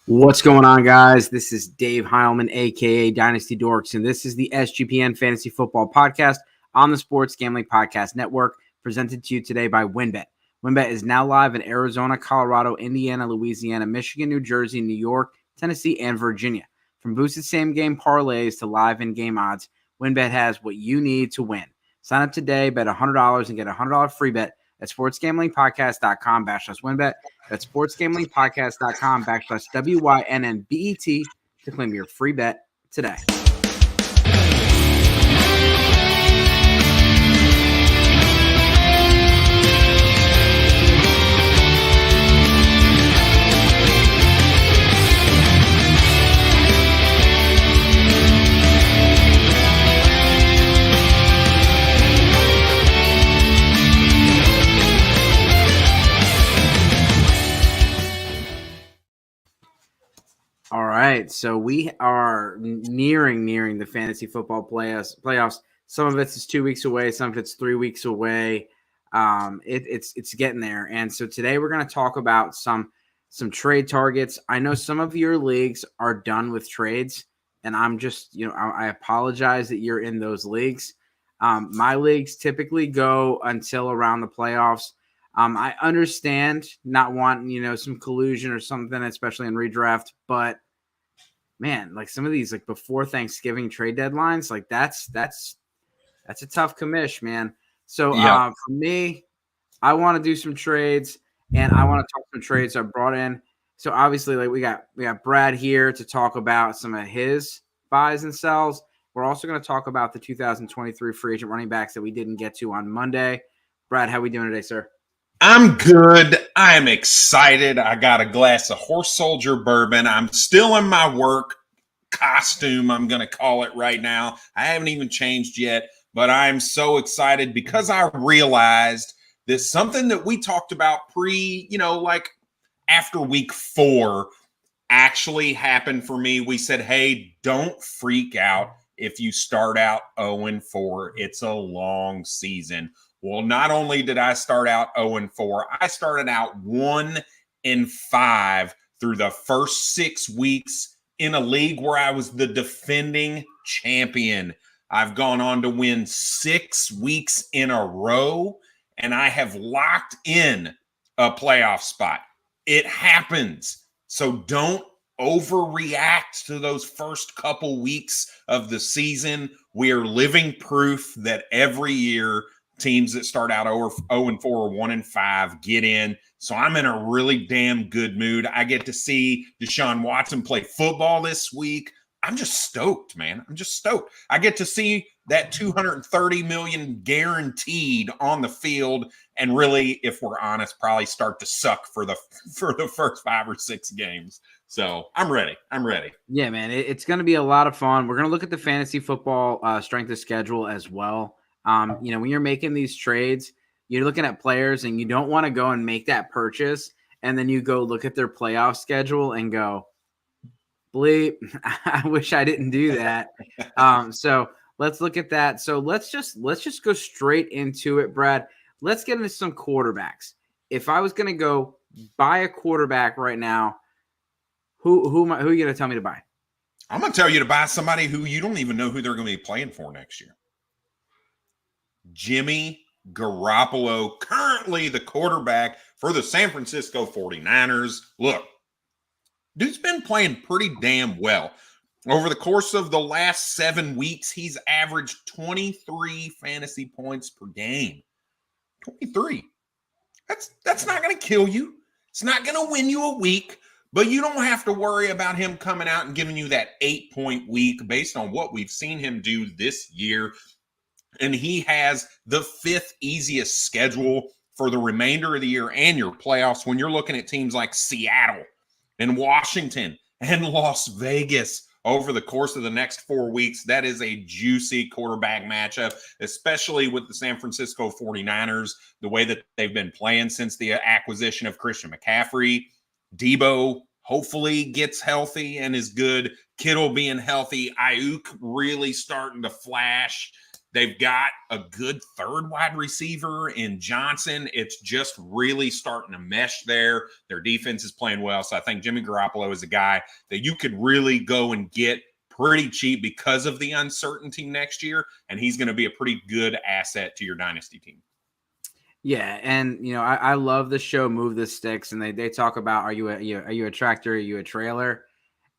What's going on, guys? This is Dave Heilman, a.k.a. Dynasty Dorks, and this is the SGPN Fantasy Football Podcast on the Sports Gambling Podcast Network, presented to you today by WynnBET. WynnBET is now live in Arizona, Colorado, Indiana, Louisiana, Michigan, New Jersey, New York, Tennessee, and Virginia. From boosted same-game parlays to live in-game odds, WynnBET has what you need to win. Sign up today, bet $100, and get a $100 free bet at sportsgamblingpodcast.com/WynnBET. That's sportsgamblingpodcast.com/WYNNBET to claim your free bet today. All right, so we are nearing the fantasy football playoffs. Some of it's 2 weeks away, some of it's 3 weeks away. It's getting there, and so today we're going to talk about some trade targets. I know some of your leagues are done with trades, and I'm just I apologize that you're in those leagues. My leagues typically go until around the playoffs. I understand not wanting, some collusion or something, especially in redraft, but man, like some of these, like before Thanksgiving trade deadlines, like that's a tough commish, man. So for me, I want to do some trades, and I want to talk some trades I brought in. So obviously, like we got Brad here to talk about some of his buys and sells. We're also going to talk about the 2023 free agent running backs that we didn't get to on Monday. Brad, how we doing today, sir? I'm good. I'm excited. I got a glass of Horse Soldier bourbon. I'm still in my work costume, I'm going to call it right now. I haven't even changed yet, but I'm so excited because I realized that something that we talked about like after week 4 actually happened for me. We said, hey, don't freak out if you start out 0-4. It's a long season. Well, not only did I start out 0-4, I started out 1-5 through the first 6 weeks in a league where I was the defending champion. I've gone on to win 6 weeks in a row, and I have locked in a playoff spot. It happens. So don't overreact to those first couple weeks of the season. We are living proof that every year teams that start out 0-4 or 1-5 get in. So I'm in a really damn good mood. I get to see Deshaun Watson play football this week. I'm just stoked, man. I'm just stoked. I get to see that $230 million guaranteed on the field, and really, if we're honest, probably start to suck for the first 5 or 6 games. So I'm ready. Yeah, man. It's going to be a lot of fun. We're going to look at the fantasy football strength of schedule as well. When you're making these trades, you're looking at players and you don't want to go and make that purchase. And then you go look at their playoff schedule and go, bleep, I wish I didn't do that. So let's look at that. So let's just go straight into it, Brad. Let's get into some quarterbacks. If I was going to go buy a quarterback right now, who are you going to tell me to buy? I'm going to tell you to buy somebody who you don't even know who they're going to be playing for next year. Jimmy Garoppolo, currently the quarterback for the San Francisco 49ers. Look, dude's been playing pretty damn well. Over the course of the last 7 weeks, he's averaged 23 fantasy points per game. 23. That's not going to kill you. It's not going to win you a week, but you don't have to worry about him coming out and giving you that 8-point week based on what we've seen him do this year. And he has the 5th easiest schedule for the remainder of the year and your playoffs when you're looking at teams like Seattle and Washington and Las Vegas over the course of the next 4 weeks. That is a juicy quarterback matchup, especially with the San Francisco 49ers, the way that they've been playing since the acquisition of Christian McCaffrey. Debo hopefully gets healthy and is good. Kittle being healthy. Ayuk really starting to flash. They've got a good third wide receiver in Johnson. It's just really starting to mesh there. Their defense is playing well. So I think Jimmy Garoppolo is a guy that you could really go and get pretty cheap because of the uncertainty next year. And he's going to be a pretty good asset to your dynasty team. Yeah, and I love the show Move the Sticks, and they talk about are you a tractor, are you a trailer?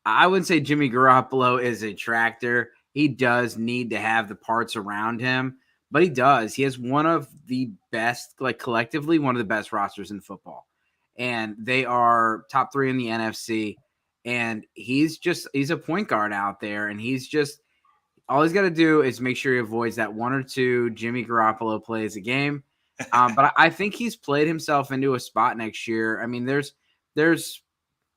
I wouldn't say Jimmy Garoppolo is a tractor. He does need to have the parts around him, but he does. He has one of the best, like collectively, one of the best rosters in football, and they are top 3 in the NFC. And he's a point guard out there, and all he's got to do is make sure he avoids that 1 or 2 Jimmy Garoppolo plays a game. But I think he's played himself into a spot next year. I mean, there's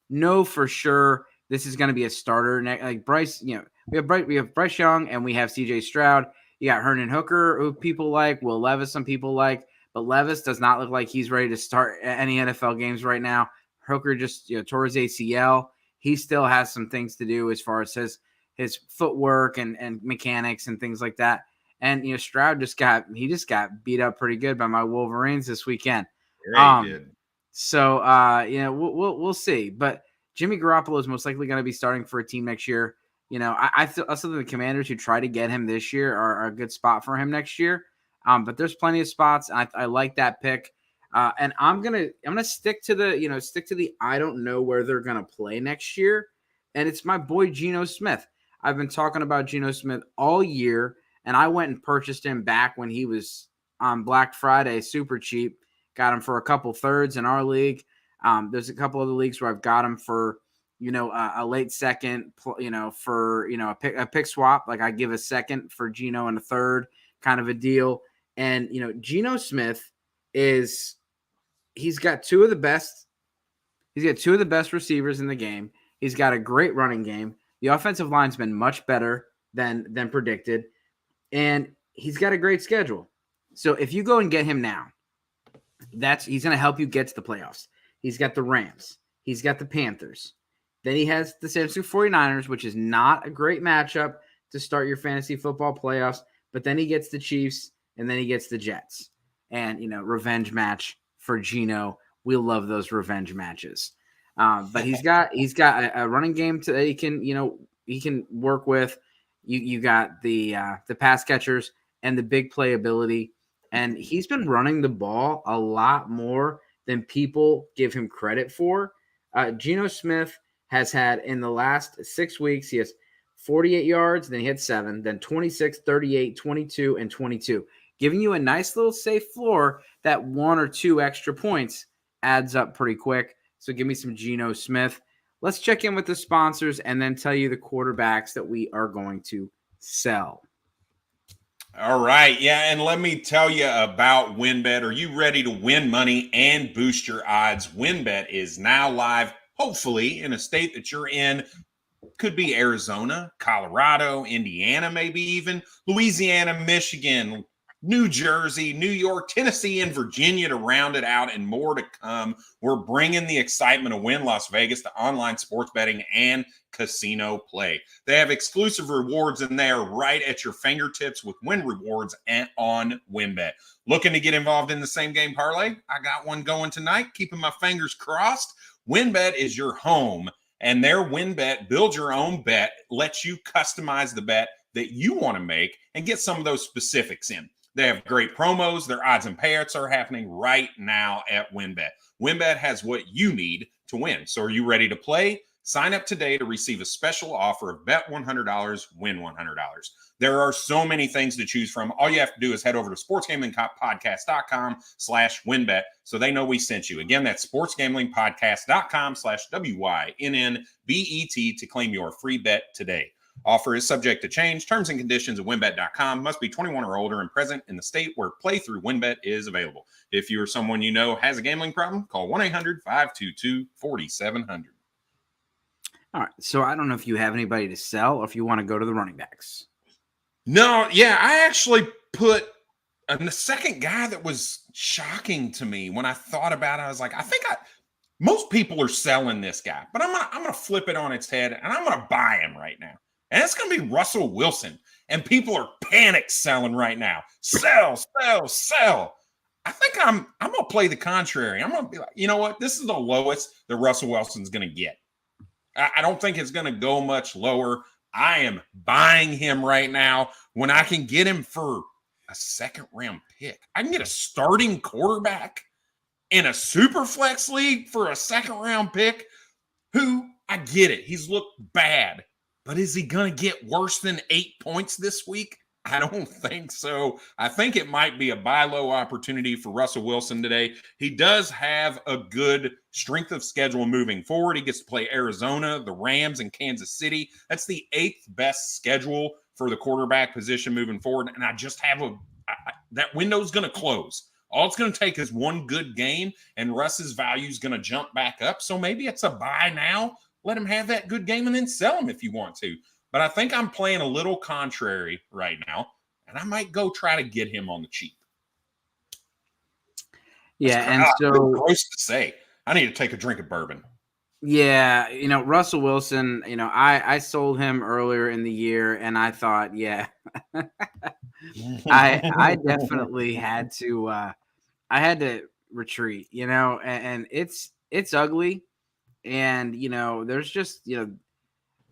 no for sure this is going to be a starter. Like Bryce, we have Bryce Young and we have C.J. Stroud. You got Herndon Hooker, who people like. Will Levis, some people like. But Levis does not look like he's ready to start any NFL games right now. Hooker just tore his ACL. He still has some things to do as far as his footwork and mechanics and things like that. And Stroud just got beat up pretty good by my Wolverines this weekend. Yeah, he did. So we'll see. But Jimmy Garoppolo is most likely going to be starting for a team next year. I also think the Commanders who try to get him this year are a good spot for him next year. But there's plenty of spots. I like that pick. And I'm gonna stick to the I don't know where they're gonna play next year. And it's my boy Geno Smith. I've been talking about Geno Smith all year. And I went and purchased him back when he was on Black Friday, super cheap. Got him for a couple thirds in our league. There's a couple other leagues where I've got him for, a late second, for, a pick swap. Like I give a second for Geno and a third kind of a deal. And, Geno Smith he's got two of the best receivers in the game. He's got a great running game. The offensive line's been much better than predicted. And he's got a great schedule. So if you go and get him now, he's going to help you get to the playoffs. He's got the Rams. He's got the Panthers. Then he has the San Francisco 49ers, which is not a great matchup to start your fantasy football playoffs. But then he gets the Chiefs, and then he gets the Jets. And, revenge match for Geno. We love those revenge matches. But he's got a running game that he can work with. You got the pass catchers and the big playability, and he's been running the ball a lot more than people give him credit for. Geno Smith has had in the last 6 weeks, he has 48 yards, then he had 7, then 26, 38, 22, and 22, giving you a nice little safe floor that 1 or 2 extra points adds up pretty quick. So give me some Geno Smith. Let's check in with the sponsors and then tell you the quarterbacks that we are going to sell. All right. Yeah. And let me tell you about WynnBET. Are you ready to win money and boost your odds? WynnBET is now live, hopefully, in a state that you're in. Could be Arizona, Colorado, Indiana, maybe even Louisiana, Michigan, New Jersey, New York, Tennessee, and Virginia to round it out, and more to come. We're bringing the excitement of Wynn Las Vegas to online sports betting and casino play. They have exclusive rewards in there right at your fingertips with Wynn Rewards and on WynnBET. Looking to get involved in the same game parlay? I got one going tonight. Keeping my fingers crossed. WynnBET is your home, and their WynnBET build your own bet lets you customize the bet that you want to make and get some of those specifics in. They have great promos. Their odds and payouts are happening right now at WynnBET. WynnBET has what you need to win. So are you ready to play? Sign up today to receive a special offer of bet $100, win $100. There are so many things to choose from. All you have to do is head over to sportsgamblingpodcast.com/WynnBET so they know we sent you. Again, that's sportsgamblingpodcast.com/WYNNBET to claim your free bet today. Offer is subject to change. Terms and conditions at WynnBET.com. Must be 21 or older and present in the state where playthrough WynnBET is available. If you or someone you know has a gambling problem, call 1-800-522-4700. All right. So I don't know if you have anybody to sell or if you want to go to the running backs. No, yeah, I actually put the second guy that was shocking to me when I thought about it. I was like, most people are selling this guy, but I'm gonna flip it on its head and I'm gonna buy him right now. and it's going to be Russell Wilson. And people are panic selling right now. Sell, sell, sell. I think I'm going to play the contrary. I'm going to be like, you know what? This is the lowest that Russell Wilson's going to get. I don't think it's going to go much lower. I am buying him right now when I can get him for a second-round pick. I can get a starting quarterback in a super flex league for a second-round pick who, I get it, he's looked bad. But is he going to get worse than 8 points this week? I don't think so. I think it might be a buy low opportunity for Russell Wilson today. He does have a good strength of schedule moving forward. He gets to play Arizona, the Rams, and Kansas City. That's the 8th best schedule for the quarterback position moving forward. And I just have that window's going to close. All it's going to take is one good game, and Russ's value is going to jump back up. So maybe it's a buy now. Let him have that good game and then sell him if you want to. But I think I'm playing a little contrary right now, and I might go try to get him on the cheap. Yeah, so gross to say. I need to take a drink of bourbon. Yeah, Russell Wilson, I sold him earlier in the year, and I thought, yeah, I definitely had to retreat, and it's ugly. And, there's just,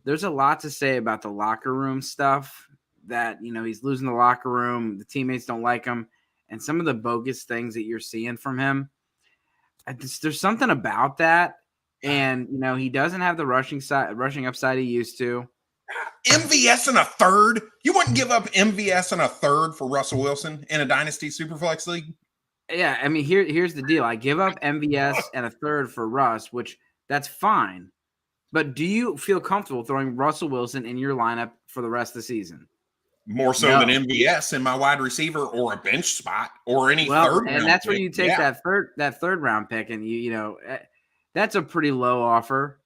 there's a lot to say about the locker room stuff that, he's losing the locker room. The teammates don't like him. And some of the bogus things that you're seeing from him. There's something about that. And, he doesn't have the rushing upside he used to. MVS in a third? You wouldn't give up MVS in a third for Russell Wilson in a Dynasty Superflex League? Yeah, I mean, here's the deal. I give up MVS and a third for Russ, which that's fine. But do you feel comfortable throwing Russell Wilson in your lineup for the rest of the season? More so than MVS in my wide receiver or a bench spot or any third round and that's pick. where you take that third round pick, and that's a pretty low offer.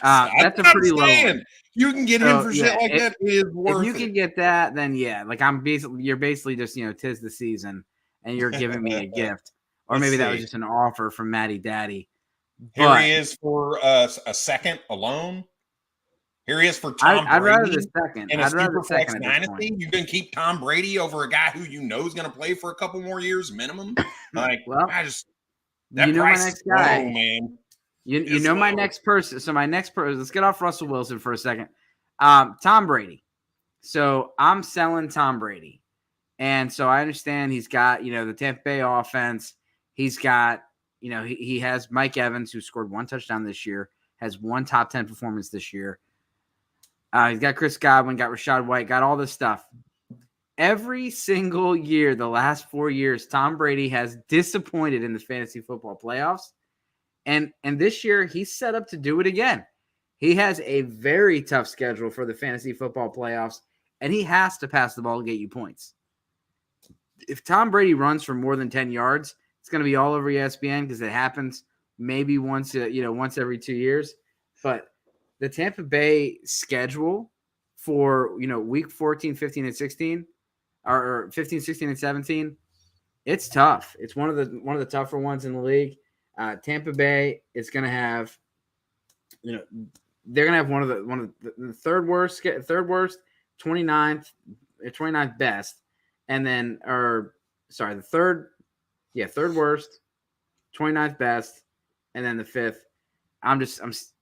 That's a pretty low one. You can get him for shit like that. It is worth if you can get that, then yeah, like you're basically just tis the season, and you're giving me a gift, or maybe that was just an offer from Matty Daddy. Here he is for a second alone. Here he is for Tom Brady. I'd rather the second. In a Superflex Dynasty, you can keep Tom Brady over a guy who you know is going to play for a couple more years minimum. Like, well, that price my next guy, low, man. You know my next person. So my next person. Let's get off Russell Wilson for a second. Tom Brady. So I'm selling Tom Brady, and so I understand he's got the Tampa Bay offense. He's got he has Mike Evans, who scored 1 touchdown this year, has 1 top 10 performance this year. He's got Chris Godwin, got Rachaad White, got all this stuff. Every single year, the last 4 years, Tom Brady has disappointed in the fantasy football playoffs. And this year, he's set up to do it again. He has a very tough schedule for the fantasy football playoffs, and he has to pass the ball to get you points. If Tom Brady runs for more than 10 yards, it's going to be all over ESPN because it happens maybe once every 2 years. But the Tampa Bay schedule for, week 14, 15, and 16, or 15, 16, and 17, it's tough. It's one of the tougher ones in the league. Tampa Bay is going to have, they're going to have one of the third worst, 29th best, and then, the third worst, 29th best, and then the 5th.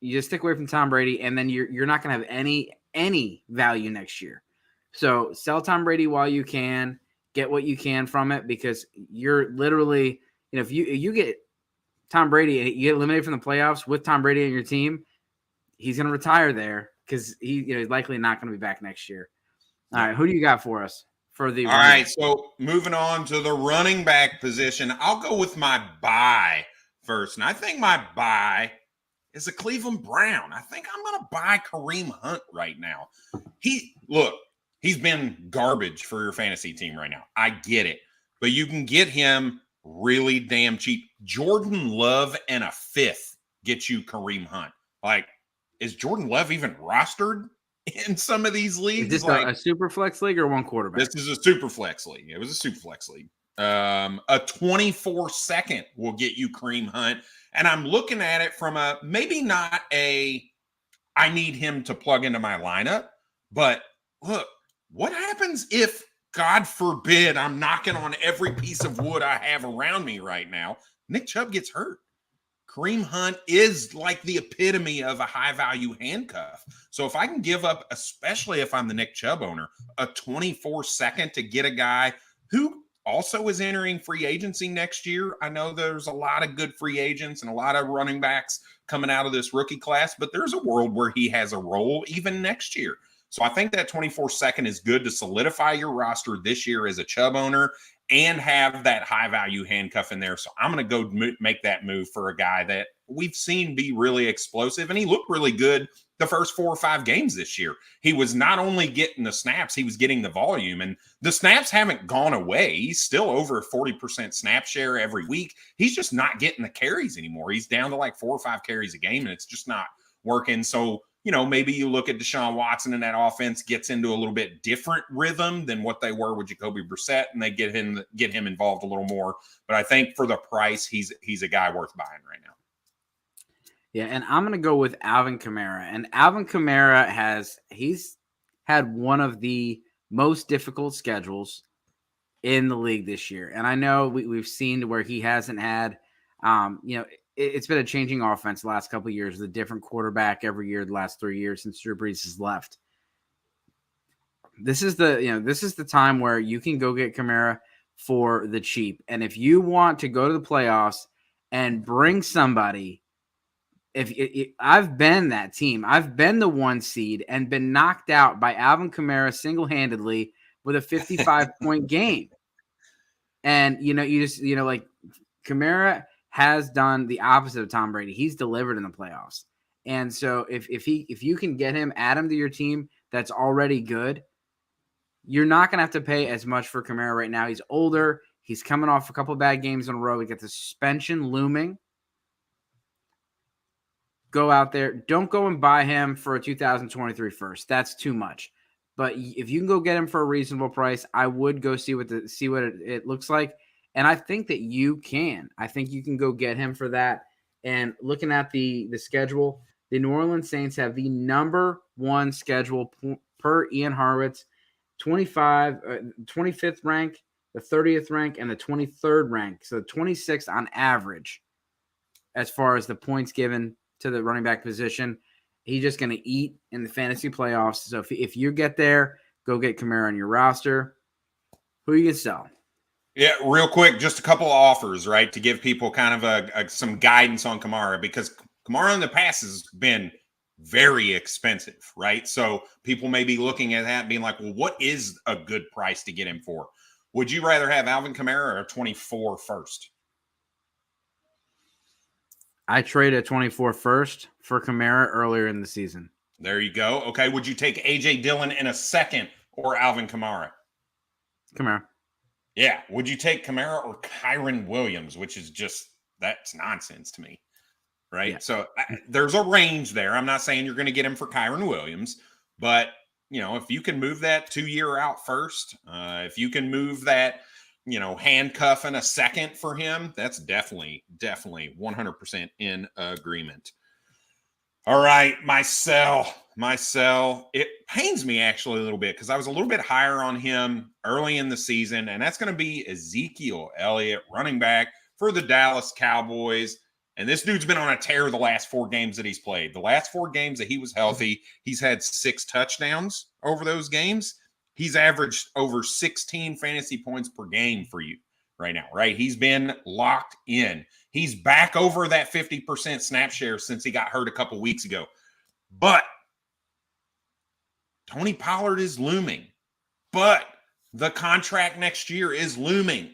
You just stick away from Tom Brady, and then you're not going to have any value next year. So sell Tom Brady while you can, get what you can from it, because you're literally, if you get Tom Brady and you get eliminated from the playoffs with Tom Brady on your team, he's going to retire there because he's likely not going to be back next year. All right, who do you got for us? All right, so moving on to the running back position, I'll go with my buy first. And I think my buy is a Cleveland Brown. I think I'm going to buy Kareem Hunt right now. He's been garbage for your fantasy team right now. I get it. But you can get him really damn cheap. Jordan Love and a 5th gets you Kareem Hunt. Like, is Jordan Love even rostered in some of these leagues? Is this a super flex league or one quarterback? This is a super flex league. It was a super flex league. A 24-second will get you Kareem Hunt. And I'm looking at it from maybe not I need him to plug into my lineup, But look, what happens if, God forbid, I'm knocking on every piece of wood I have around me right now, Nick Chubb gets hurt? Kareem Hunt is like the epitome of a high-value handcuff. So if I can give up, especially if I'm the Nick Chubb owner, a 24-second to get a guy who also is entering free agency next year. I know there's a lot of good free agents and a lot of running backs coming out of this rookie class, but there's a world where he has a role even next year. So I think that 24-second is good to solidify your roster this year as a Chubb owner and have that high-value handcuff in there. So I'm going to go make that move for a guy that we've seen be really explosive, and he looked really good the first 4 or 5 games this year. He was not only getting the snaps, he was getting the volume, and the snaps haven't gone away. He's still over 40% snap share every week. He's just not getting the carries anymore. He's down to like 4 or 5 carries a game, and it's just not working. So, you know, maybe you look at Deshaun Watson and that offense gets into a little bit different rhythm than what they were with Jacoby Brissett, and they get him involved a little more. But I think for the price, he's a guy worth buying right now. Yeah, and I'm going to go with Alvin Kamara. And Alvin Kamara he's had one of the most difficult schedules in the league this year. And I know we've seen where he hasn't had, it's been a changing offense the last couple of years, with a different quarterback every year the last 3 years since Drew Brees has left. This is the time where you can go get Kamara for the cheap. And if you want to go to the playoffs and bring somebody, if I've been that team, I've been the 1 seed and been knocked out by Alvin Kamara single-handedly with a 55-point game. And, like Kamara has done the opposite of Tom Brady. He's delivered in the playoffs. And so if you can get him, add him to your team that's already good, you're not going to have to pay as much for Kamara right now. He's older. He's coming off a couple of bad games in a row. We got the suspension looming. Go out there. Don't go and buy him for a 2023 first. That's too much. But if you can go get him for a reasonable price, I would go see what it looks like. And I think that you can. I think you can go get him for that. And looking at the schedule, the New Orleans Saints have the number 1 schedule per Ian Harwitz, 25th rank, the 30th rank, and the 23rd rank. So 26th on average as far as the points given to the running back position. He's just going to eat in the fantasy playoffs. So if you get there, go get Kamara on your roster. Who are you going to sell? Yeah, real quick, just a couple of offers, right, to give people kind of some guidance on Kamara, because Kamara in the past has been very expensive, right? So people may be looking at that being like, well, what is a good price to get him for? Would you rather have Alvin Kamara or a 24 first? I traded a 24 first for Kamara earlier in the season. There you go. Okay, would you take A.J. Dillon in a second or Alvin Kamara? Kamara. Yeah. Would you take Kamara or Kyren Williams, which is just, that's nonsense to me, right? Yeah. So there's a range there. I'm not saying you're going to get him for Kyren Williams, but, if you can move that 2-year out first, if you can move that, handcuff in a second for him, that's definitely 100% in agreement. All right, my sell. It pains me actually a little bit because I was a little bit higher on him early in the season, and that's going to be Ezekiel Elliott, running back for the Dallas Cowboys. And this dude's been on a tear the last 4 games that he's played. The last 4 games that he was healthy, he's had 6 touchdowns over those games. He's averaged over 16 fantasy points per game for you right now, right? He's been locked in. He's back over that 50% snap share since he got hurt a couple weeks ago. But Tony Pollard is looming. But the contract next year is looming.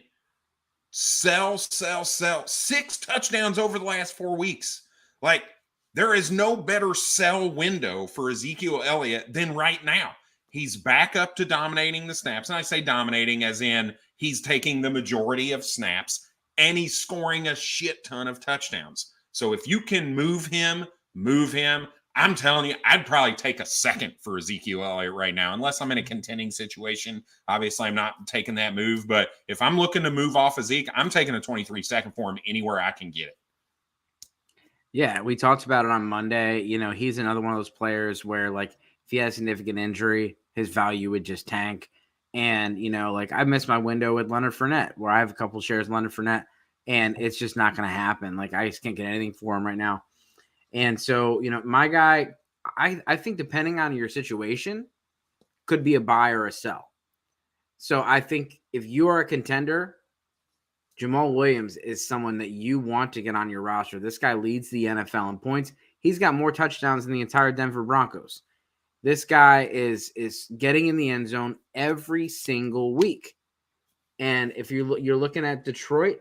Sell. 6 touchdowns over the last 4 weeks. Like, there is no better sell window for Ezekiel Elliott than right now. He's back up to dominating the snaps. And I say dominating as in he's taking the majority of snaps and he's scoring a shit ton of touchdowns. So if you can move him. I'm telling you, I'd probably take a second for Ezekiel Elliott right now, unless I'm in a contending situation. Obviously, I'm not taking that move. But if I'm looking to move off Zeke, I'm taking a 23 second for him anywhere I can get it. Yeah, we talked about it on Monday. He's another one of those players where, like, if he has a significant injury, his value would just tank. And, like I missed my window with Leonard Fournette, where I have a couple shares of Leonard Fournette, and it's just not going to happen. Like I just can't get anything for him right now. And so, my guy, I think depending on your situation, could be a buy or a sell. So I think if you are a contender, Jamal Williams is someone that you want to get on your roster. This guy leads the NFL in points. He's got more touchdowns than the entire Denver Broncos. This guy is getting in the end zone every single week. And if you're looking at Detroit,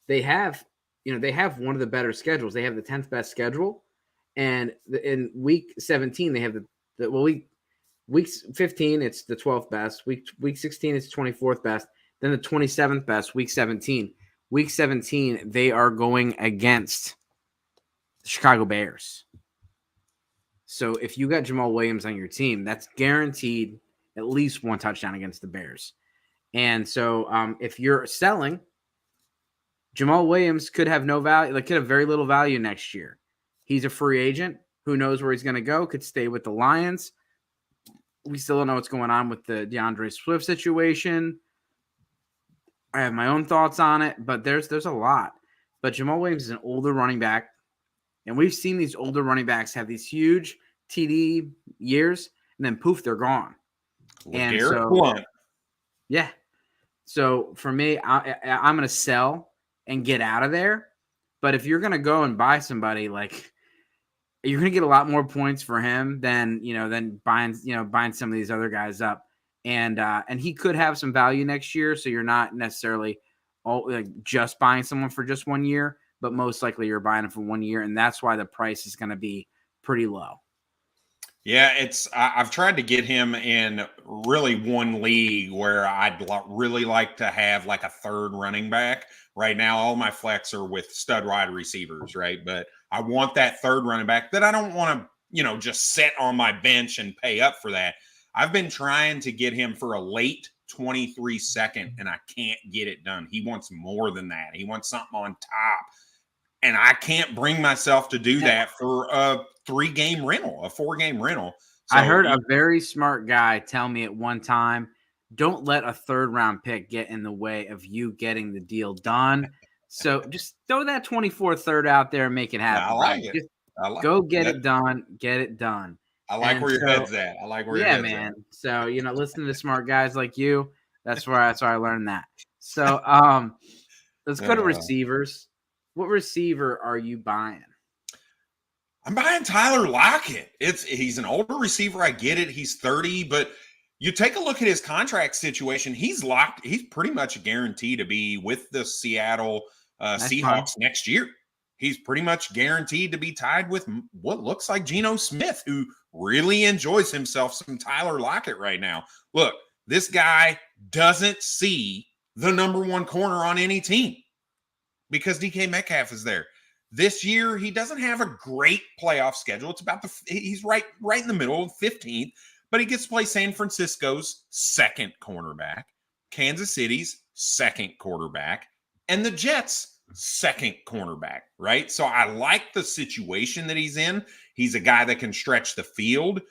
they have one of the better schedules. They have the 10th best schedule, and in week 17 they have week 15 it's the 12th best. Week 16 it's 24th best. Then the 27th best, week 17. Week 17, they are going against the Chicago Bears. So if you got Jamal Williams on your team, that's guaranteed at least one touchdown against the Bears. And so if you're selling, Jamal Williams could have no value, could have very little value next year. He's a free agent. Who knows where he's going to go? Could stay with the Lions. We still don't know what's going on with the DeAndre Swift situation. I have my own thoughts on it, but there's a lot. But Jamal Williams is an older running back, and we've seen these older running backs have these huge TD years, and then poof, they're gone. And so, yeah. So for me, I'm going to sell and get out of there. But if you're going to go and buy somebody, you're going to get a lot more points for him than buying some of these other guys up. And he could have some value next year, so you're not necessarily just buying someone for just 1 year, but most likely you're buying him for 1 year, and that's why the price is going to be pretty low. Yeah, I've tried to get him in really one league where I'd really like to have like a third running back. Right now, all my flex are with stud wide receivers, right? But I want that third running back that I don't want to, just sit on my bench and pay up for that. I've been trying to get him for a late 23 second, and I can't get it done. He wants more than that. He wants something on top. And I can't bring myself to do that for a 3-game rental, a 4-game rental. So I heard a very smart guy tell me at one time, don't let a third-round pick get in the way of you getting the deal done. So just throw that 24th third out there and make it happen. I like it. Go get it done. Get it done. I like where your head's at. I like where your head's at. So, listen to smart guys like you. That's where I learned that. So, let's go to receivers. What receiver are you buying? I'm buying Tyler Lockett. He's an older receiver. I get it. He's 30, but you take a look at his contract situation. He's locked. He's pretty much a guarantee to be with the Seattle Seahawks next year. He's pretty much guaranteed to be tied with what looks like Geno Smith, who really enjoys himself some Tyler Lockett right now. Look, this guy doesn't see the number one corner on any team because DK Metcalf is there. This year, he doesn't have a great playoff schedule. It's about he's right in the middle, 15th, but he gets to play San Francisco's second cornerback, Kansas City's second quarterback, and the Jets' second cornerback, right? So I like the situation that he's in. He's a guy that can stretch the field.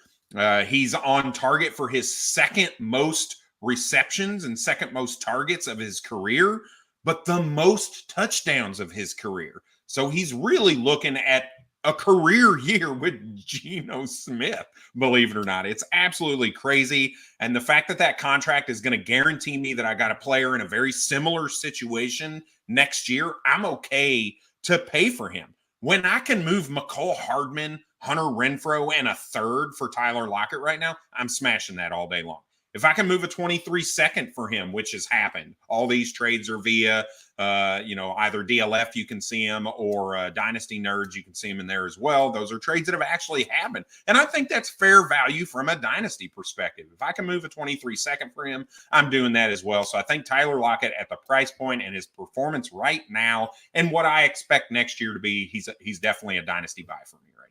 He's on target for his second most receptions and second most targets of his career, but the most touchdowns of his career. So he's really looking at a career year with Geno Smith, believe it or not. It's absolutely crazy. And the fact that contract is going to guarantee me that I got a player in a very similar situation next year, I'm okay to pay for him. When I can move McCole Hardman, Hunter Renfrow, and a third for Tyler Lockett right now, I'm smashing that all day long. If I can move a 23 second for him, which has happened, all these trades are via, either DLF, you can see them, or Dynasty Nerds, you can see them in there as well. Those are trades that have actually happened. And I think that's fair value from a Dynasty perspective. If I can move a 23 second for him, I'm doing that as well. So I think Tyler Lockett at the price point and his performance right now and what I expect next year to be, he's definitely a Dynasty buy for me right now.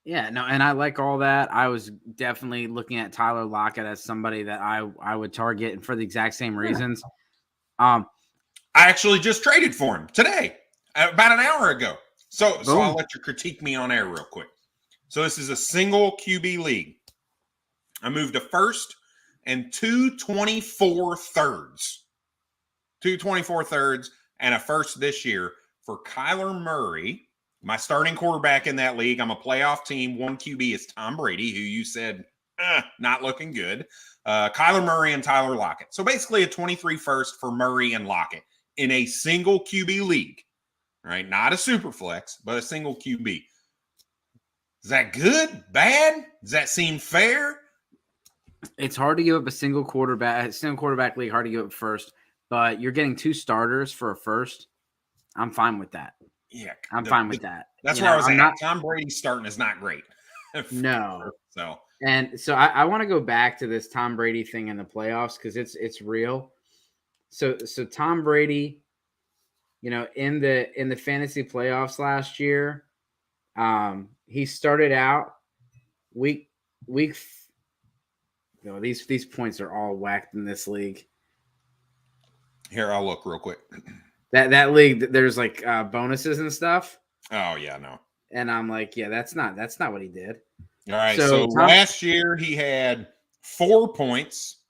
Yeah, no, and I like all that. I was definitely looking at Tyler Lockett as somebody that I would target, and for the exact same reasons. I actually just traded for him today, about an hour ago. So I'll let you critique me on air real quick. So this is a single QB league. I moved a first and 2 24 thirds. 2 24 thirds and a first this year for Kyler Murray, my starting quarterback in that league. I'm a playoff team. One QB is Tom Brady, who you said not looking good. Kyler Murray and Tyler Lockett. So basically a 23 first for Murray and Lockett in a single QB league, right? Not a super flex, but a single QB. Is that good? Bad? Does that seem fair? It's hard to give up a single quarterback league, hard to give up first, but you're getting 2 starters for a first. I'm fine with that. Yeah. I'm fine with that. That's where I was at. Tom Brady starting is not great. No. So I want to go back to this Tom Brady thing in the playoffs because it's real. So Tom Brady, in the fantasy playoffs last year, he started out week. These points are all whacked in this league. Here, I'll look real quick. That league, there's like bonuses and stuff. Oh yeah, no. And I'm like, yeah, that's not what he did. All right. So last year he had 4 points,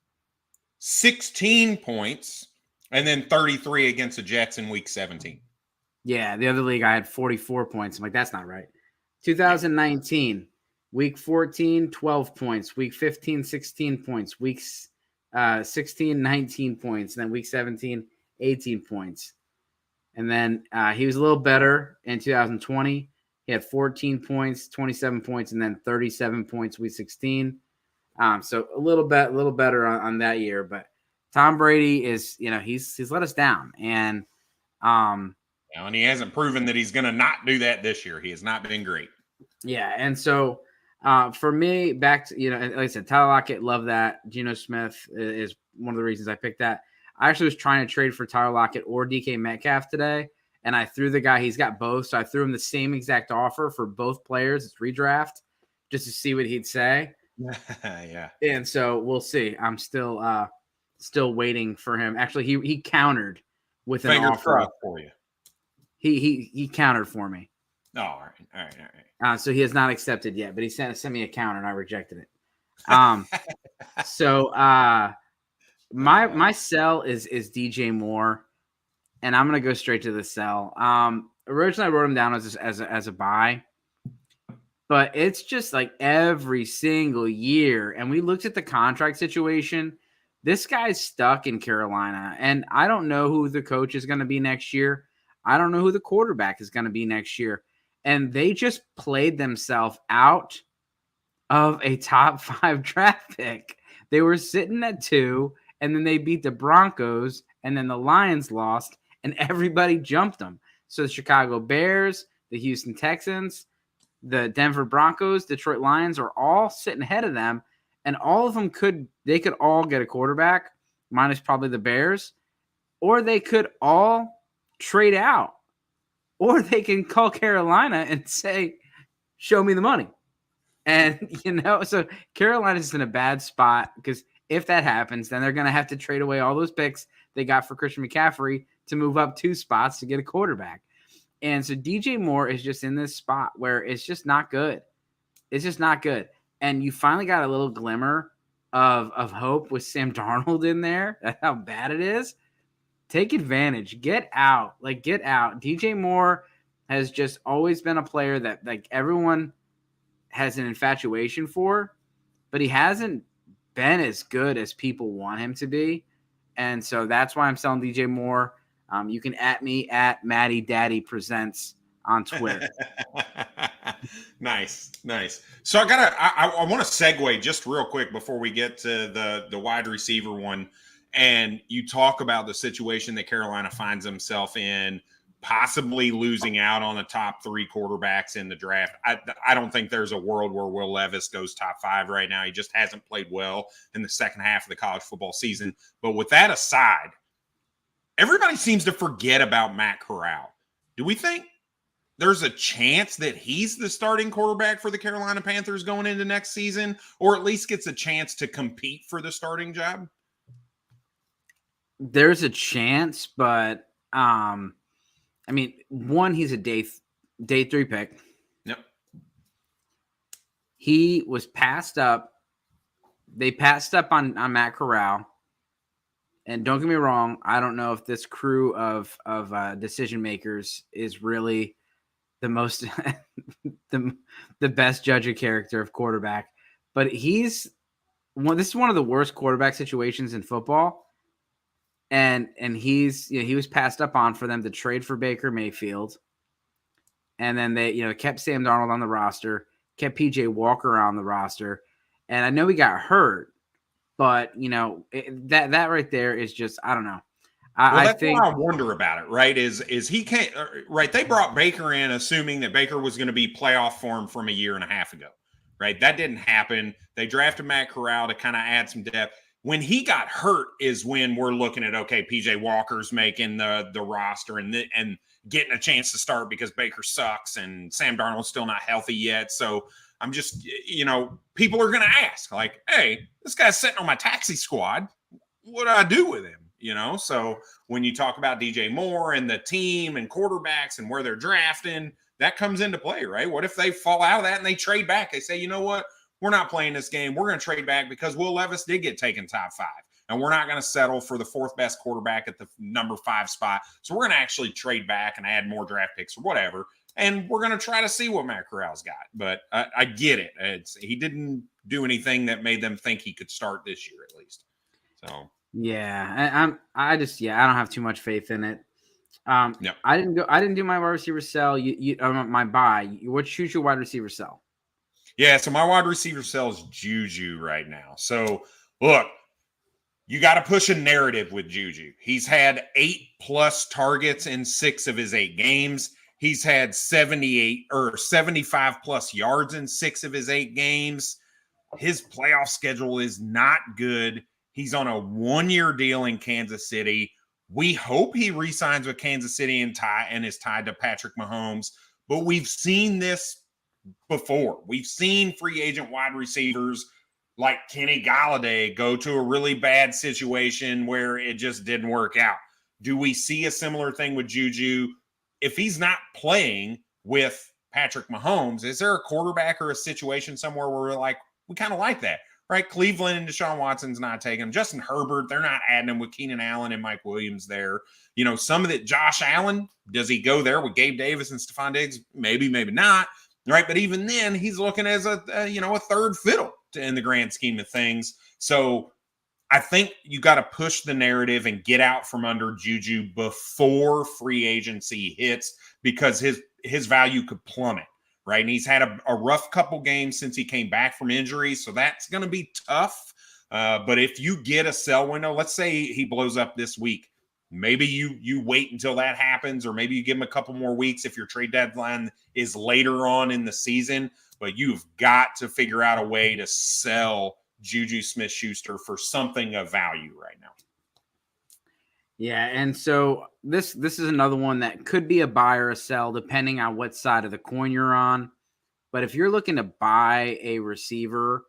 16 points, and then 33 against the Jets in week 17. Yeah, the other league I had 44 points. I'm like, that's not right. 2019, week 14, 12 points. Week 15, 16 points. Weeks 16, 19 points. And then week 17, 18 points. And then he was a little better in 2020. He had 14 points, 27 points, and then 37 points week 16. So a little better on that year. But Tom Brady is, he's let us down. And and he hasn't proven that he's going to not do that this year. He has not been great. Yeah, and so for me, back to, like I said, Tyler Lockett, love that. Geno Smith is one of the reasons I picked that. I actually was trying to trade for Tyler Lockett or DK Metcalf today, and I threw the guy. He's got both, so I threw him the same exact offer for both players. It's redraft, just to see what he'd say. Yeah. And so we'll see. I'm still waiting for him. Actually, he countered with an offer for you. He countered for me. Oh, all right. So he has not accepted yet, but he sent me a counter and I rejected it. So my sell is DJ Moore, and I'm gonna go straight to the sell. Originally I wrote him down as a buy, but it's just like every single year. And we looked at the contract situation. This guy's stuck in Carolina, and I don't know who the coach is going to be next year. I don't know who the quarterback is going to be next year. And they just played themselves out of a top 5 draft pick. They were sitting at 2, and then they beat the Broncos, and then the Lions lost, and everybody jumped them. So the Chicago Bears, the Houston Texans, the Denver Broncos, Detroit Lions are all sitting ahead of them, and all of them could all get a quarterback, minus probably the Bears, or they could all trade out, or they can call Carolina and say, show me the money. And, so Carolina's in a bad spot because if that happens, then they're going to have to trade away all those picks they got for Christian McCaffrey to move up 2 spots to get a quarterback. And so DJ Moore is just in this spot where it's just not good. It's just not good. And you finally got a little glimmer of hope with Sam Darnold in there. That's how bad it is. Take advantage. Get out. Get out. DJ Moore has just always been a player that everyone has an infatuation for, but he hasn't been as good as people want him to be. And so that's why I'm selling DJ Moore. You can at me at Matty Daddy Presents on Twitter. Nice. So I want to segue just real quick before we get to the wide receiver one. And you talk about the situation that Carolina finds himself in, possibly losing out on the top 3 quarterbacks in the draft. I don't think there's a world where Will Levis goes top 5 right now. He just hasn't played well in the second half of the college football season. But with that aside, everybody seems to forget about Matt Corral. Do we think there's a chance that he's the starting quarterback for the Carolina Panthers going into next season, or at least gets a chance to compete for the starting job? There's a chance, but one, he's a day 3 pick. Yep. he was passed up. They passed up on Matt Corral. And don't get me wrong, I don't know if this crew of decision makers is really the most the best judge of character of quarterback, but this is one of the worst quarterback situations in football, and he was passed up on for them to trade for Baker Mayfield, and then they kept Sam Darnold on the roster, kept PJ Walker on the roster, and I know he got hurt. But, that right there is just, I don't know. I think what I wonder about it, right, is he can't, right, they brought Baker in assuming that Baker was going to be playoff form from a year and a half ago, right? That didn't happen. They drafted Matt Corral to kind of add some depth. When he got hurt is when we're looking at, okay, PJ Walker's making the roster and getting a chance to start because Baker sucks and Sam Darnold's still not healthy yet. So I'm just, people are going to ask, like, hey, this guy's sitting on my taxi squad. What do I do with him? So when you talk about DJ Moore and the team and quarterbacks and where they're drafting, that comes into play, right? What if they fall out of that and they trade back? They say, you know what? We're not playing this game. We're going to trade back because Will Levis did get taken top 5. And we're not going to settle for the 4th best quarterback at the number 5 spot. So we're going to actually trade back and add more draft picks or whatever. And we're going to try to see what Matt Corral's got. But I get it. He didn't do anything that made them think he could start this year at least. So yeah, I don't have too much faith in it. Yep. I didn't do my wide receiver sell. My buy. Choose your wide receiver sell? Yeah, so my wide receiver sell is Juju right now. So look, you got to push a narrative with Juju. He's had 8+ targets in 6 of his 8 games. He's had 78 or 75 plus yards in 6 of his 8 games. His playoff schedule is not good. He's on a 1-year deal in Kansas City. We hope he re-signs with Kansas City and is tied to Patrick Mahomes. But we've seen this before. We've seen free agent wide receivers like Kenny Golladay go to a really bad situation where it just didn't work out. Do we see a similar thing with Juju? If he's not playing with Patrick Mahomes, is there a quarterback or a situation somewhere where we're like, we kind of like that, right? Cleveland and Deshaun Watson's not taking him. Justin Herbert, they're not adding him with Keenan Allen and Mike Williams there. Some of that Josh Allen, does he go there with Gabe Davis and Stephon Diggs? Maybe, maybe not, right? But even then, he's looking as a third fiddle in the grand scheme of things. So I think you got to push the narrative and get out from under Juju before free agency hits because his value could plummet, right? And he's had a rough couple games since he came back from injury, so that's going to be tough. But if you get a sell window, let's say he blows up this week, maybe you wait until that happens, or maybe you give him a couple more weeks if your trade deadline is later on in the season. But you've got to figure out a way to sell Juju Smith-Schuster for something of value right now. Yeah, and so this is another one that could be a buy or a sell depending on what side of the coin you're on. But if you're looking to buy a receiver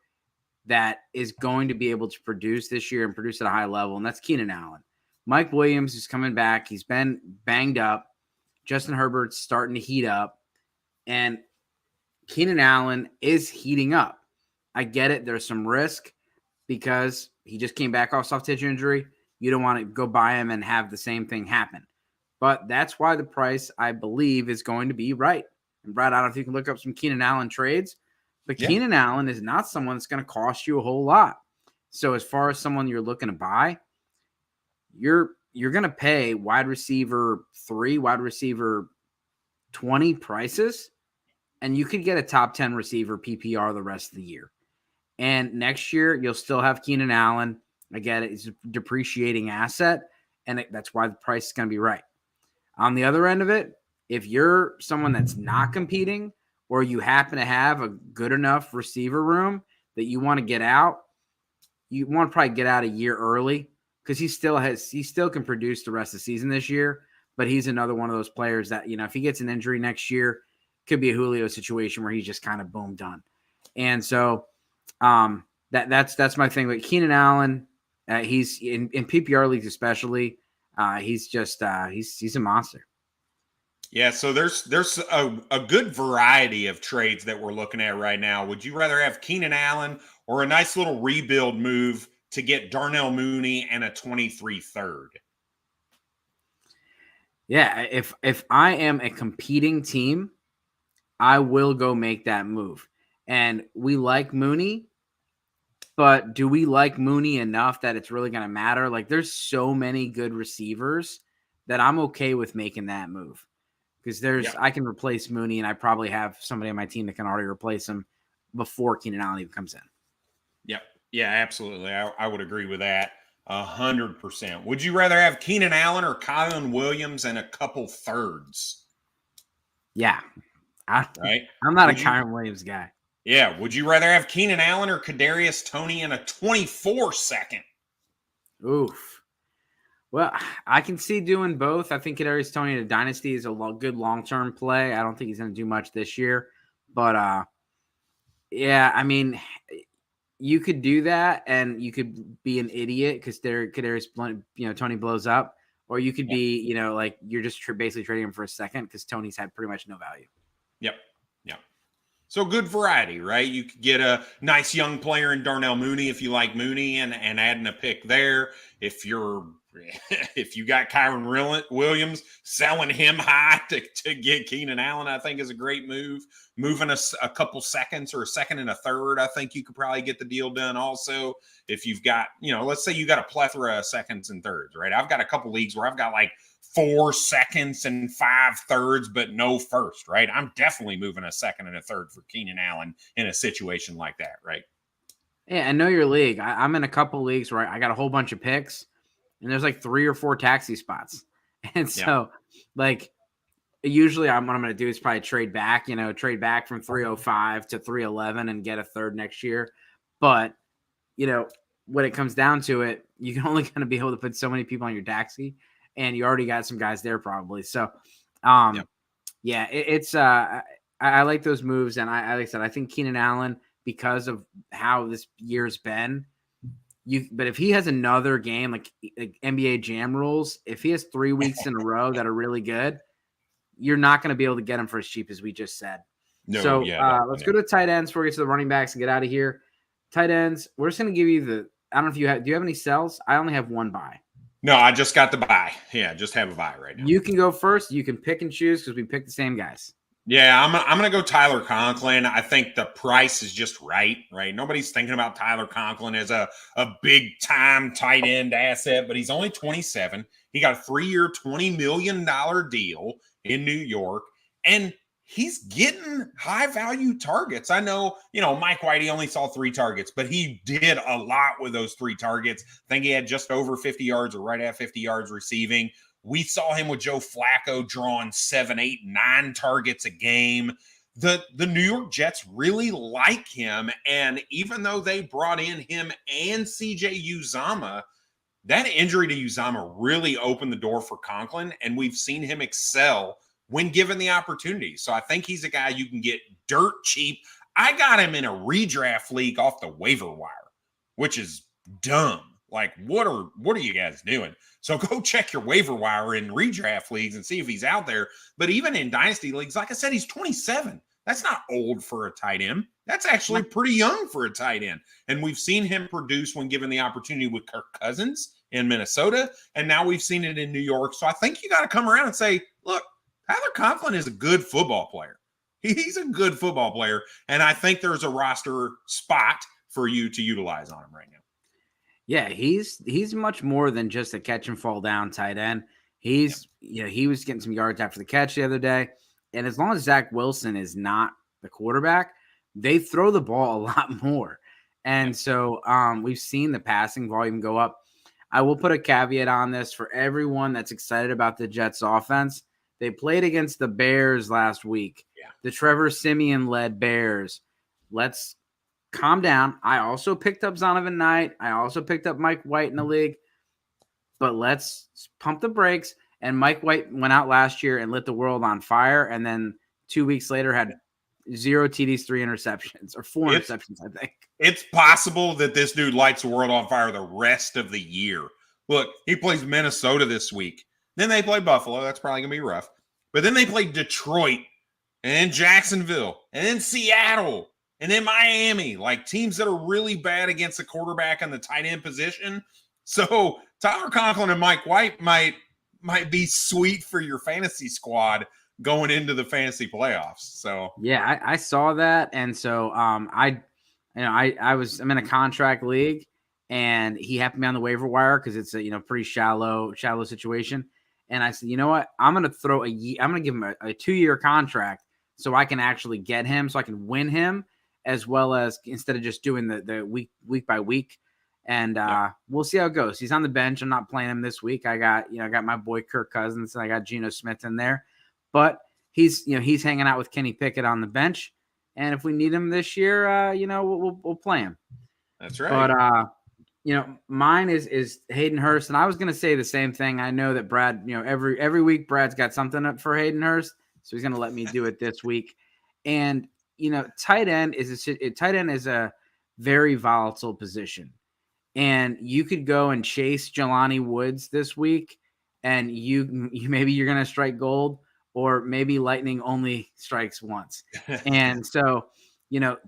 that is going to be able to produce this year and produce at a high level, and that's Keenan Allen. Mike Williams is coming back. He's been banged up. Justin Herbert's starting to heat up. And Keenan Allen is heating up. I get it. There's some risk because he just came back off soft tissue injury. You don't want to go buy him and have the same thing happen. But that's why the price, I believe, is going to be right. And Brad, I don't know if you can look up some Keenan Allen trades, but yeah. Keenan Allen is not someone that's going to cost you a whole lot. So as far as someone you're looking to buy, you're going to pay wide receiver 3, wide receiver 20 prices, and you could get a top 10 receiver PPR the rest of the year. And next year, you'll still have Keenan Allen. Again, it's a depreciating asset, and that's why the price is going to be right. On the other end of it, if you're someone that's not competing or you happen to have a good enough receiver room that you want to get out, you want to probably get out a year early because he still can produce the rest of the season this year, but he's another one of those players that, if he gets an injury next year, could be a Julio situation where he's just kind of boom done. And so that's my thing with Keenan Allen. He's in PPR leagues especially. He's just he's a monster. Yeah, so there's a good variety of trades that we're looking at right now. Would you rather have Keenan Allen or a nice little rebuild move to get Darnell Mooney and a 23 third? Yeah, if I am a competing team, I will go make that move. And we like Mooney, but do we like Mooney enough that it's really going to matter? Like, there's so many good receivers that I'm okay with making that move because Yeah. I can replace Mooney, and I probably have somebody on my team that can already replace him before Keenan Allen even comes in. Yep. Yeah, absolutely. I would agree with that 100%. Would you rather have Keenan Allen or Kylan Williams and a couple thirds? Yeah. Right. I'm not Would a you? Kyren Williams guy. Yeah. Would you rather have Keenan Allen or Kadarius Toney and a 24 second? Oof. Well, I can see doing both. I think Kadarius Toney to Dynasty is a good long-term play. I don't think he's going to do much this year. But, yeah, I mean, you could do that, and you could be an idiot because Kadarius, Tony blows up. Or you could be, like you're just basically trading him for a second because Tony's had pretty much no value. Yep. Yep. So good variety, right? You could get a nice young player in Darnell Mooney if you like Mooney and adding a pick there. If you got Kyren Williams, selling him high to get Keenan Allen, I think is a great move. Moving a couple seconds or a second and a third, I think you could probably get the deal done also. If you've got, let's say you got a plethora of seconds and thirds, right? I've got a couple leagues where I've got like 4 seconds and 5 thirds, but no first, right? I'm definitely moving a second and a third for Keenan Allen in a situation like that, right? Yeah, I know your league. I'm in a couple leagues where I got a whole bunch of picks, and there's like 3 or 4 taxi spots. And so, like, usually what I'm going to do is probably trade back from 305 to 311 and get a third next year. But, when it comes down to it, you can only kind of be able to put so many people on your taxi, and you already got some guys there probably. So, yeah, it's I like those moves. And like I said, I think Keenan Allen, because of how this year's been, but if he has another game like NBA Jam rules, if he has 3 weeks in a row that are really good, you're not going to be able to get him for as cheap as we just said. No, so yeah, let's go to the tight ends before we get to the running backs and get out of here. Tight ends, we're just going to give you I don't know if do you have any sells? I only have one buy. No, I just got the buy. Yeah, just have a buy right now. You can go first. You can pick and choose because we picked the same guys. Yeah, I'm going to go Tyler Conklin. I think the price is just right? Nobody's thinking about Tyler Conklin as a big-time tight end asset, but he's only 27. He got a 3-year, $20 million deal in New York, and he's getting high-value targets. I know, Mike White, he only saw 3 targets, but he did a lot with those 3 targets. I think he had just over 50 yards or right at 50 yards receiving. We saw him with Joe Flacco drawing 7, 8, 9 targets a game. The New York Jets really like him, and even though they brought in him and CJ Uzomah, that injury to Uzomah really opened the door for Conklin, and we've seen him excel when given the opportunity. So I think he's a guy you can get dirt cheap. I got him in a redraft league off the waiver wire, which is dumb. Like, what are you guys doing? So go check your waiver wire in redraft leagues and see if he's out there. But even in dynasty leagues, like I said, he's 27. That's not old for a tight end. That's actually pretty young for a tight end. And we've seen him produce when given the opportunity with Kirk Cousins in Minnesota. And now we've seen it in New York. So I think you got to come around and say, look, Tyler Conklin is a good football player. He's a good football player. And I think there's a roster spot for you to utilize on him right now. Yeah, he's much more than just a catch and fall down tight end. He was getting some yards after the catch the other day. And as long as Zach Wilson is not the quarterback, they throw the ball a lot more. And so we've seen the passing volume go up. I will put a caveat on this for everyone that's excited about the Jets offense. They played against the Bears last week. Yeah. The Trevor Siemian-led Bears. Let's calm down. I also picked up Zonovan Knight. I also picked up Mike White in the league. But let's pump the brakes. And Mike White went out last year and lit the world on fire. And then 2 weeks later had 0 TDs, 3 interceptions, or 4 interceptions, I think. It's possible that this dude lights the world on fire the rest of the year. Look, he plays Minnesota this week. Then they play Buffalo. That's probably going to be rough. But then they played Detroit and then Jacksonville and then Seattle and then Miami, like teams that are really bad against the quarterback and the tight end position. So Tyler Conklin and Mike White might be sweet for your fantasy squad going into the fantasy playoffs. So yeah, I saw that, and so I'm in a contract league, and he happened to be on the waiver wire because it's a pretty shallow situation. And I said, you know what, I'm gonna give him a 2-year contract so I can actually get him, so I can win him, as well as instead of just doing the week by week. And we'll see how it goes. He's on the bench. I'm not playing him this week. I got my boy Kirk Cousins, and I got Geno Smith in there, but he's hanging out with Kenny Pickett on the bench. And if we need him this year, we'll play him. That's right. But mine is Hayden Hurst, and I was going to say the same thing. I know that Brad, every week Brad's got something up for Hayden Hurst, so he's going to let me do it this week. And tight end is a very volatile position, and you could go and chase Jelani Woods this week, and you maybe you're going to strike gold, or maybe lightning only strikes once. And so,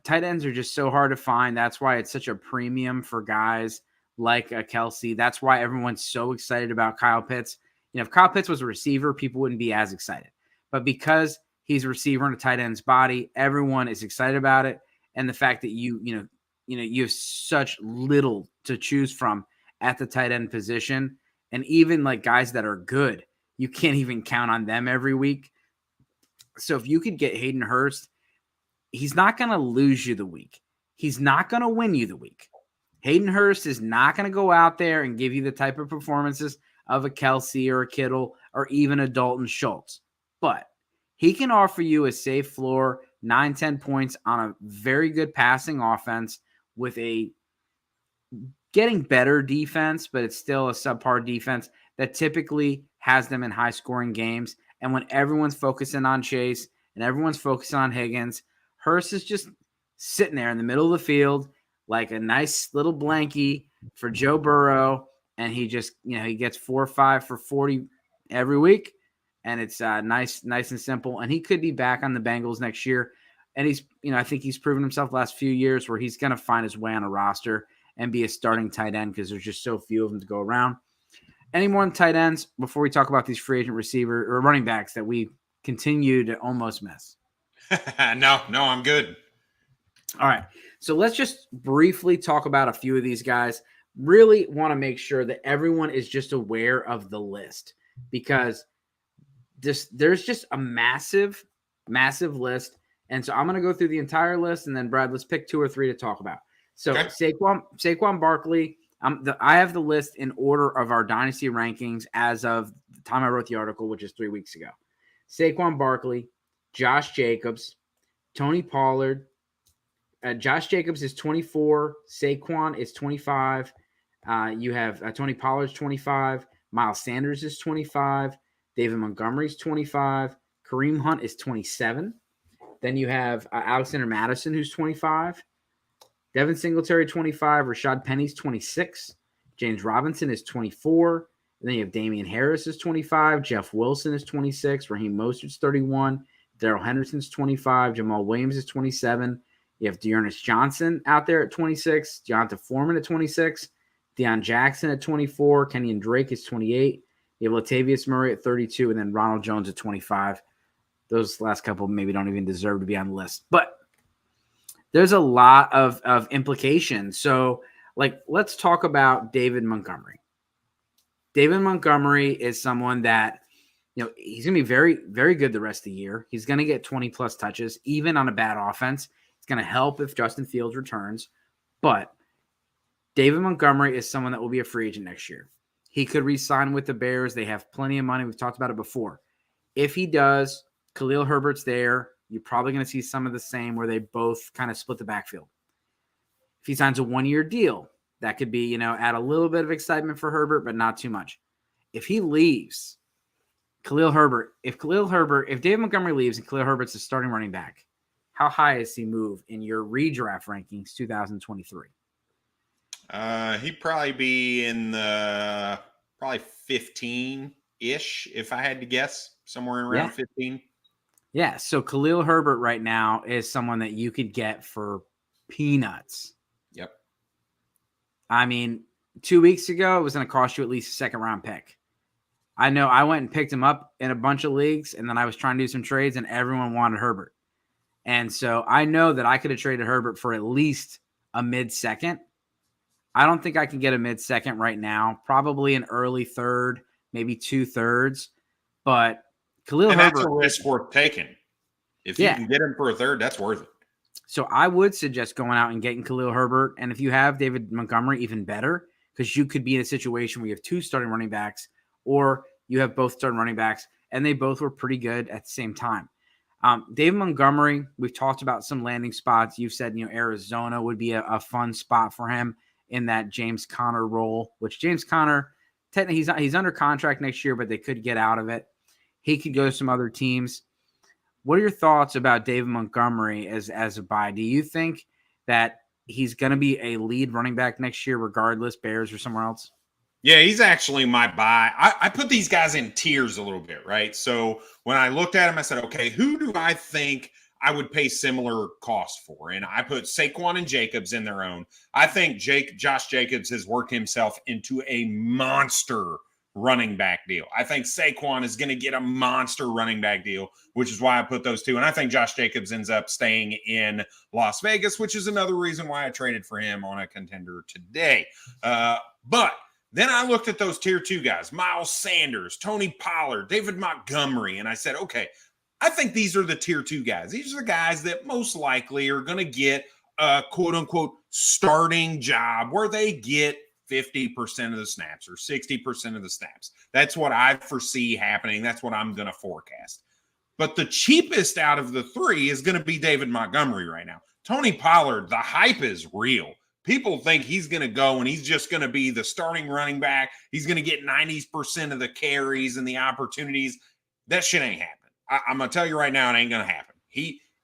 tight ends are just so hard to find. That's why it's such a premium for guys like Kelsey. That's why everyone's so excited about Kyle Pitts. If Kyle Pitts was a receiver, people wouldn't be as excited. But because he's a receiver in a tight end's body, everyone is excited about it. And the fact that you have such little to choose from at the tight end position, and even like guys that are good, you can't even count on them every week. So if you could get Hayden Hurst, he's not going to lose you the week. He's not going to win you the week. Hayden Hurst is not going to go out there and give you the type of performances of a Kelsey or a Kittle or even a Dalton Schultz. But he can offer you a safe floor, 9-10 points on a very good passing offense with a getting better defense, but it's still a subpar defense that typically has them in high-scoring games. And when everyone's focusing on Chase and everyone's focusing on Higgins, Hurst is just sitting there in the middle of the field like a nice little blankie for Joe Burrow, and he just, he gets 4 or 5 for 40 every week, and it's nice and simple. And he could be back on the Bengals next year. And he's, I think he's proven himself the last few years where he's going to find his way on a roster and be a starting tight end because there's just so few of them to go around. Any more tight ends before we talk about these free agent receiver or running backs that we continue to almost miss? No, I'm good. All right. So let's just briefly talk about a few of these guys. Really want to make sure that everyone is just aware of the list, because there's just a massive list. And so I'm going to go through the entire list, and then Brad, let's pick 2 or 3 to talk about. So okay. Saquon Barkley, I have the list in order of our Dynasty rankings as of the time I wrote the article, which is 3 weeks ago. Saquon Barkley, Josh Jacobs, Tony Pollard. Josh Jacobs is 24. Saquon is 25. You have Tony Pollard's 25. Miles Sanders is 25. David Montgomery's 25. Kareem Hunt is 27. Then you have Alexander Mattison, who's 25. Devin Singletary, 25. Rashad Penny's 26. James Robinson is 24. And then you have Damian Harris is 25. Jeff Wilson is 26. Raheem Mostert's 31. Darrell Henderson's 25. Jamal Williams is 27. You have Dearness Johnson out there at 26. Deonta Foreman at 26. Deion Jackson at 24. Kenyon Drake is 28. You have Latavius Murray at 32. And then Ronald Jones at 25. Those last couple maybe don't even deserve to be on the list. But there's a lot of implications. So, let's talk about David Montgomery. David Montgomery is someone that, he's going to be very, very good the rest of the year. He's going to get 20-plus touches, even on a bad offense. It's going to help if Justin Fields returns. But David Montgomery is someone that will be a free agent next year. He could re-sign with the Bears. They have plenty of money. We've talked about it before. If he does, Khalil Herbert's there. You're probably going to see some of the same where they both kind of split the backfield. If he signs a 1-year deal, that could be, add a little bit of excitement for Herbert, but not too much. If he leaves, if David Montgomery leaves and Khalil Herbert's the starting running back, how high does he move in your redraft rankings 2023? He'd probably be in the 15-ish if I had to guess. somewhere around Yeah. 15. Yeah. So Khalil Herbert right now is someone that you could get for peanuts. Yep. I mean, 2 weeks ago, it was going to cost you at least a second-round pick. I know I went and picked him up in a bunch of leagues, and then I was trying to do some trades, and everyone wanted Herbert. And so I know that I could have traded Herbert for at least a mid-second. I don't think I can get a mid-second right now. Probably an early third, maybe 2/3. But Khalil And Herbert, that's a risk worth taking. If you can get him for a third, that's worth it. So I would suggest going out and getting Khalil Herbert. And if you have David Montgomery, even better, because you could be in a situation where you have two starting running backs, or you have both starting running backs, and they both were pretty good at the same time. David Montgomery, we've talked about some landing spots. You've said, Arizona would be a fun spot for him in that James Conner role, which James Conner, technically he's under contract next year, but they could get out of it. He could go to some other teams. What are your thoughts about David Montgomery as a buy? Do you think that he's going to be a lead running back next year, regardless, Bears or somewhere else? Yeah, he's actually my buy. I put these guys in tiers a little bit, right? So when I looked at him, I said, okay, who do I think I would pay similar cost for? And I put Saquon and Jacobs in their own. I think Josh Jacobs has worked himself into a monster running back deal. I think Saquon is going to get a monster running back deal, which is why I put those two. And I think Josh Jacobs ends up staying in Las Vegas, which is another reason why I traded for him on a contender today. But then I looked at those tier 2 guys, Miles Sanders, Tony Pollard, David Montgomery, and I said, okay, I think these are the tier 2 guys. These are the guys that most likely are going to get a quote-unquote starting job where they get 50% of the snaps or 60% of the snaps. That's what I foresee happening. That's what I'm going to forecast. But the cheapest out of the three is going to be David Montgomery right now. Tony Pollard, the hype is real. People think he's going to go and he's just going to be the starting running back. He's going to get 90% of the carries and the opportunities. That shit ain't happening. I'm going to tell you right now, it ain't going to happen.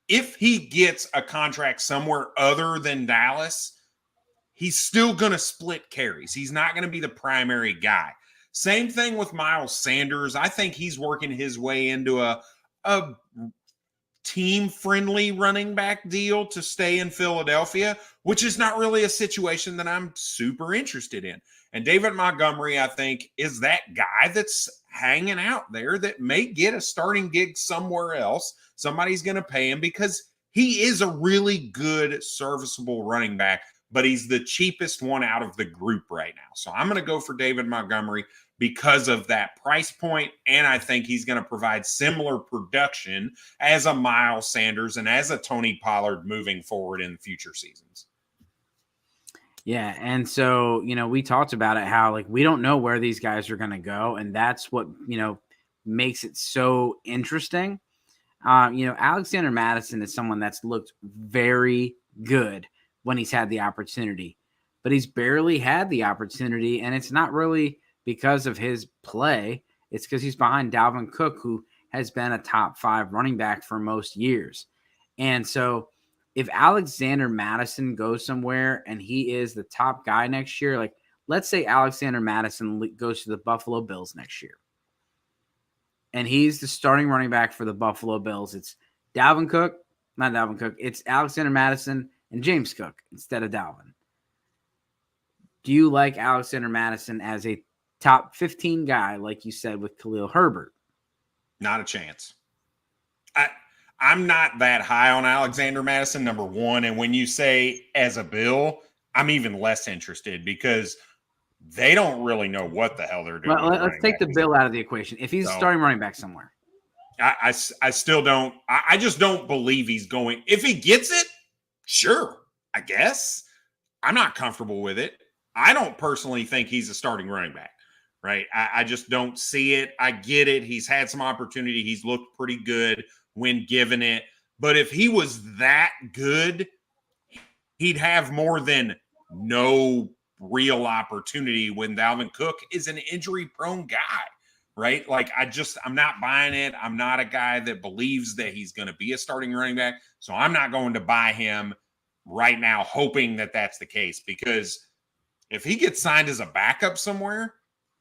If he gets a contract somewhere other than Dallas, he's still going to split carries. He's not going to be the primary guy. Same thing with Miles Sanders. I think he's working his way into a team-friendly running back deal to stay in Philadelphia, which is not really a situation that I'm super interested in. And David Montgomery, I think, is that guy that's hanging out there that may get a starting gig somewhere else. Somebody's going to pay him because he is a really good, serviceable running back, but he's the cheapest one out of the group right now. So I'm going to go for David Montgomery because of that price point, and I think he's going to provide similar production as a Miles Sanders and as a Tony Pollard moving forward in future seasons. Yeah, and so, we talked about it, how, we don't know where these guys are going to go, and that's what, makes it so interesting. Alexander Mattison is someone that's looked very good when he's had the opportunity, but he's barely had the opportunity, and it's not really because of his play. It's because he's behind Dalvin Cook, who has been a top 5 running back for most years. And so if Alexander Mattison goes somewhere and he is the top guy next year, let's say Alexander Mattison goes to the Buffalo Bills next year, and he's the starting running back for the Buffalo Bills. It's not Dalvin Cook. It's Alexander Mattison and James Cook instead of Dalvin. Do you like Alexander Mattison as a top 15 guy, like you said, with Khalil Herbert? Not a chance. I'm not that high on Alexander Mattison, number one. And when you say as a Bill, I'm even less interested because they don't really know what the hell they're doing. Well, let's take the Bill out of the equation. If he's a starting running back somewhere. I still don't. I just don't believe he's going. If he gets it, sure, I guess. I'm not comfortable with it. I don't personally think he's a starting running back, right? I just don't see it. I get it. He's had some opportunity. He's looked pretty good when given it. But if he was that good, he'd have more than no real opportunity when Dalvin Cook is an injury-prone guy, right? I'm not buying it. I'm not a guy that believes that he's going to be a starting running back. So I'm not going to buy him right now, hoping that that's the case, because if he gets signed as a backup somewhere,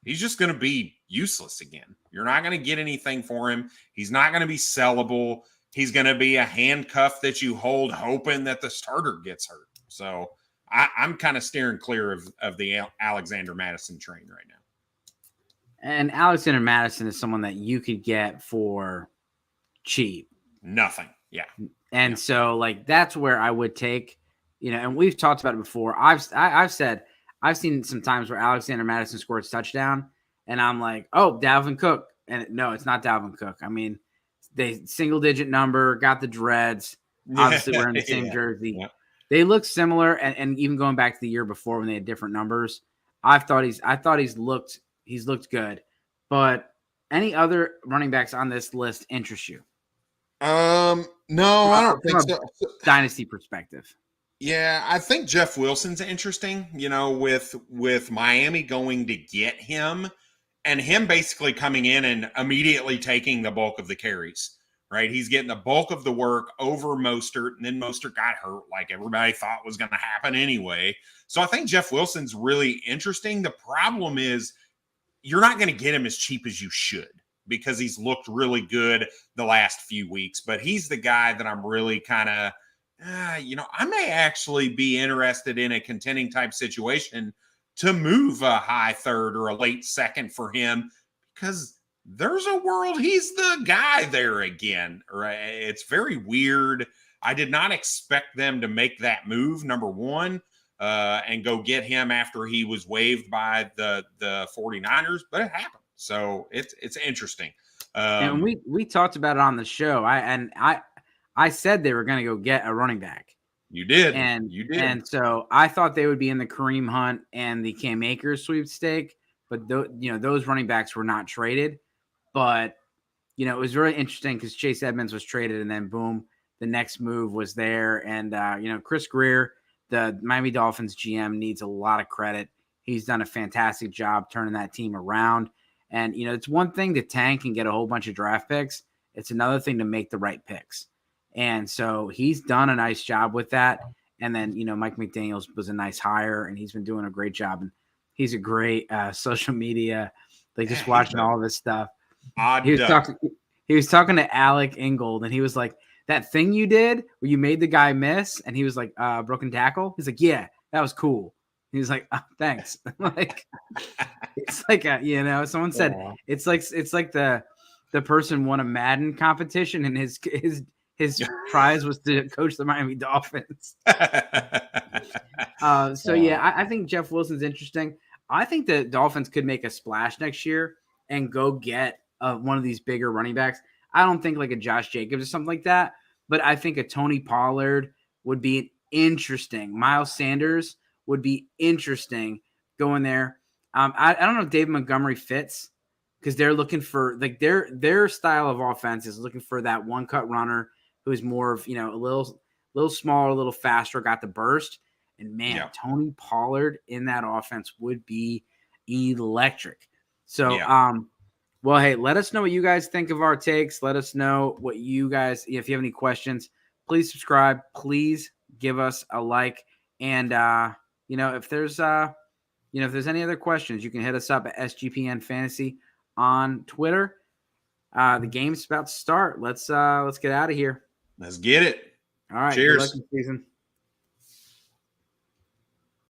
he's just going to be useless again. You're not going to get anything for him. He's not going to be sellable. He's going to be a handcuff that you hold hoping that the starter gets hurt. So I'm kind of steering clear of the Alexander Mattison train right now. And Alexander Mattison is someone that you could get for cheap. Nothing. Yeah. And so like that's where I would take, and we've talked about it before. I've said I've seen some times where Alexander Mattison scores a touchdown and I'm like, oh, Dalvin Cook. And no, it's not Dalvin Cook. I mean, they single digit number, got the dreads, obviously wearing the same jersey. Yeah. They look similar. And even going back to the year before when they had different numbers, I thought he's looked good. But any other running backs on this list interest you? No, I don't think so. Dynasty perspective. Yeah, I think Jeff Wilson's interesting, with Miami going to get him and him basically coming in and immediately taking the bulk of the carries, right? He's getting the bulk of the work over Mostert, and then Mostert got hurt like everybody thought was going to happen anyway. So I think Jeff Wilson's really interesting. The problem is you're not going to get him as cheap as you should because he's looked really good the last few weeks, but he's the guy that I'm really kind of, I may actually be interested in a contending type situation to move a high third or a late second for him because there's a world he's the guy there again. Right? It's very weird. I did not expect them to make that move, number one, and go get him after he was waived by the 49ers, but it happened. So it's interesting. And we talked about it on the show. I said they were going to go get a running back. You did. And so I thought they would be in the Kareem Hunt and the Cam Akers sweepstake, but those running backs were not traded. But, it was really interesting because Chase Edmonds was traded and then boom, the next move was there. And, Chris Greer, the Miami Dolphins GM, needs a lot of credit. He's done a fantastic job turning that team around. And, it's one thing to tank and get a whole bunch of draft picks. It's another thing to make the right picks. And so he's done a nice job with that. And then, Mike McDaniels was a nice hire and he's been doing a great job. And he's a great social media, just watching all this stuff. He was talking to Alec Ingold and he was like, that thing you did where you made the guy miss. And he was like, broken tackle. He's like, yeah, that was cool. He was like, oh, thanks. It's like, someone said, it's like the person won a Madden competition and his prize was to coach the Miami Dolphins. I think Jeff Wilson's interesting. I think the Dolphins could make a splash next year and go get one of these bigger running backs. I don't think like a Josh Jacobs or something like that, but I think a Tony Pollard would be interesting. Miles Sanders would be interesting going there. I don't know if David Montgomery fits because they're looking for their style of offense is looking for that one cut runner who's more of, a little smaller, a little faster, got the burst. And man, Tony Pollard in that offense would be electric. So, well, hey, let us know what you guys think of our takes. Let us know what you guys, if you have any questions, please subscribe. Please give us a like. And, if there's any other questions, you can hit us up at SGPN Fantasy on Twitter. The game's about to start. Let's get out of here. Let's get it. All right. Cheers. Good luck in the season.